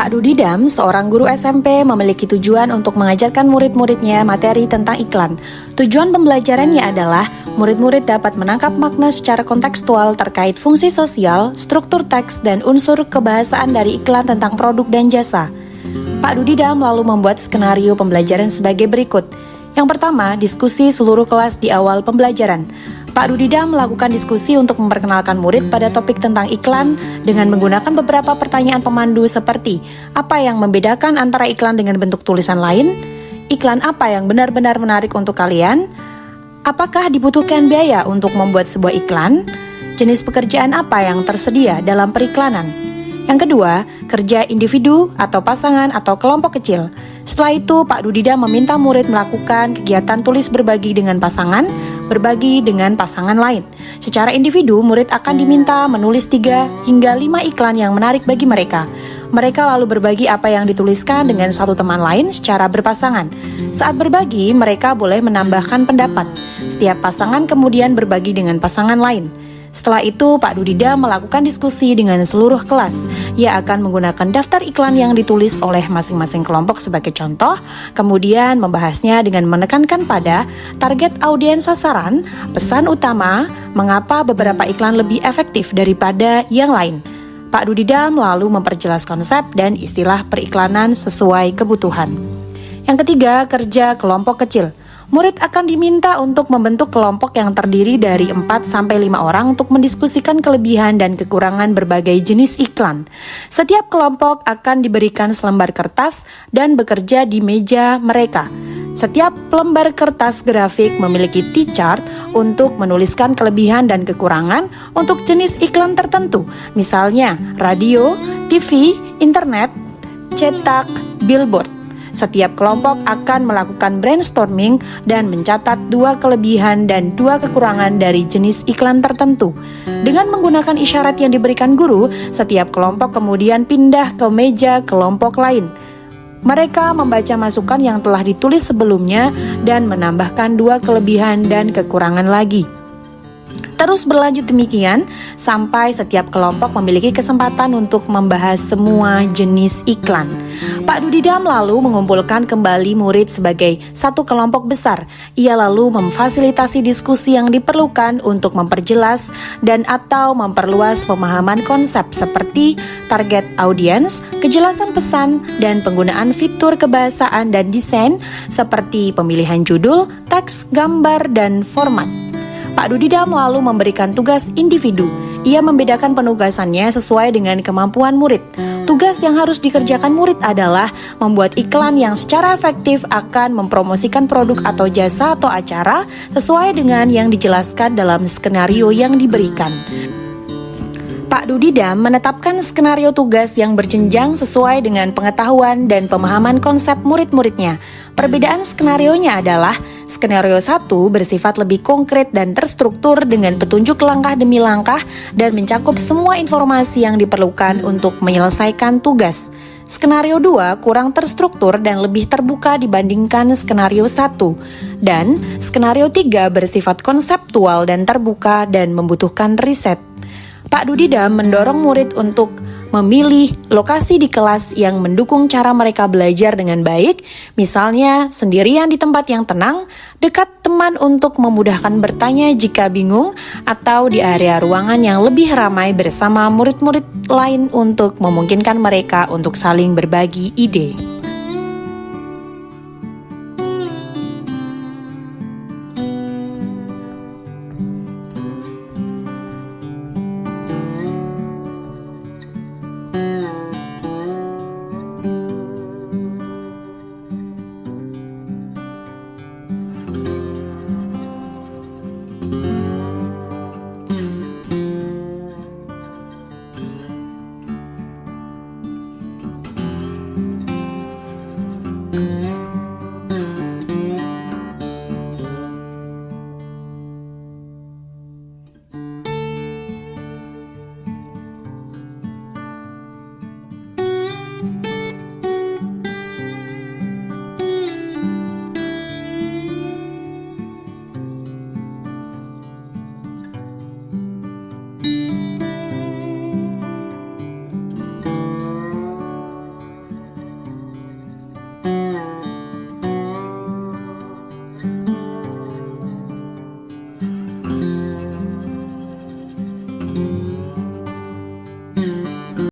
Pak Dudidam, seorang guru SMP, memiliki tujuan untuk mengajarkan murid-muridnya materi tentang iklan. Tujuan pembelajarannya adalah murid-murid dapat menangkap makna secara kontekstual terkait fungsi sosial, struktur teks, dan unsur kebahasaan dari iklan tentang produk dan jasa. Pak Dudidam lalu membuat skenario pembelajaran sebagai berikut. Yang pertama, diskusi seluruh kelas di awal pembelajaran. Pak Dudidam melakukan diskusi untuk memperkenalkan murid pada topik tentang iklan dengan menggunakan beberapa pertanyaan pemandu seperti apa yang membedakan antara iklan dengan bentuk tulisan lain, iklan apa yang benar-benar menarik untuk kalian, apakah dibutuhkan biaya untuk membuat sebuah iklan, jenis pekerjaan apa yang tersedia dalam periklanan. Yang kedua, kerja individu atau pasangan atau kelompok kecil. Setelah itu, Pak Dudidam meminta murid melakukan kegiatan tulis berbagi dengan pasangan, berbagi dengan pasangan lain. Secara individu, murid akan diminta menulis 3 hingga 5 iklan yang menarik bagi mereka. Mereka lalu berbagi apa yang dituliskan dengan satu teman lain secara berpasangan. Saat berbagi, mereka boleh menambahkan pendapat. Setiap pasangan kemudian berbagi dengan pasangan lain. Setelah itu, Pak Dudidam melakukan diskusi dengan seluruh kelas. Ia akan menggunakan daftar iklan yang ditulis oleh masing-masing kelompok sebagai contoh, kemudian membahasnya dengan menekankan pada target audiens sasaran, pesan utama, mengapa beberapa iklan lebih efektif daripada yang lain. Pak Dudidam lalu memperjelas konsep dan istilah periklanan sesuai kebutuhan. Yang ketiga, kerja kelompok kecil. Murid akan diminta untuk membentuk kelompok yang terdiri dari 4-5 orang untuk mendiskusikan kelebihan dan kekurangan berbagai jenis iklan. Setiap kelompok akan diberikan selembar kertas dan bekerja di meja mereka. Setiap lembar kertas grafik memiliki T-chart untuk menuliskan kelebihan dan kekurangan untuk jenis iklan tertentu, misalnya radio, TV, internet, cetak, billboard. Setiap kelompok akan melakukan brainstorming dan mencatat 2 kelebihan dan 2 kekurangan dari jenis iklan tertentu. Dengan menggunakan isyarat yang diberikan guru, setiap kelompok kemudian pindah ke meja kelompok lain. Mereka membaca masukan yang telah ditulis sebelumnya dan menambahkan 2 kelebihan dan kekurangan lagi. Terus berlanjut demikian sampai setiap kelompok memiliki kesempatan untuk membahas semua jenis iklan. Pak Dudidam lalu mengumpulkan kembali murid sebagai satu kelompok besar. Ia lalu memfasilitasi diskusi yang diperlukan untuk memperjelas dan atau memperluas pemahaman konsep seperti target audiens, kejelasan pesan, dan penggunaan fitur kebahasaan dan desain seperti pemilihan judul, teks, gambar, dan format. Pak Dudidam lalu memberikan tugas individu. Ia membedakan penugasannya sesuai dengan kemampuan murid. Tugas yang harus dikerjakan murid adalah membuat iklan yang secara efektif akan mempromosikan produk atau jasa atau acara sesuai dengan yang dijelaskan dalam skenario yang diberikan. Pak Dudidam menetapkan skenario tugas yang berjenjang sesuai dengan pengetahuan dan pemahaman konsep murid-muridnya. Perbedaan skenarionya adalah skenario 1 bersifat lebih konkret dan terstruktur dengan petunjuk langkah demi langkah dan mencakup semua informasi yang diperlukan untuk menyelesaikan tugas. Skenario 2 kurang terstruktur dan lebih terbuka dibandingkan skenario 1. Dan skenario 3 bersifat konseptual dan terbuka dan membutuhkan riset. Pak Dudidam mendorong murid untuk memilih lokasi di kelas yang mendukung cara mereka belajar dengan baik, misalnya sendirian di tempat yang tenang, dekat teman untuk memudahkan bertanya jika bingung, atau di area ruangan yang lebih ramai bersama murid-murid lain untuk memungkinkan mereka untuk saling berbagi ide.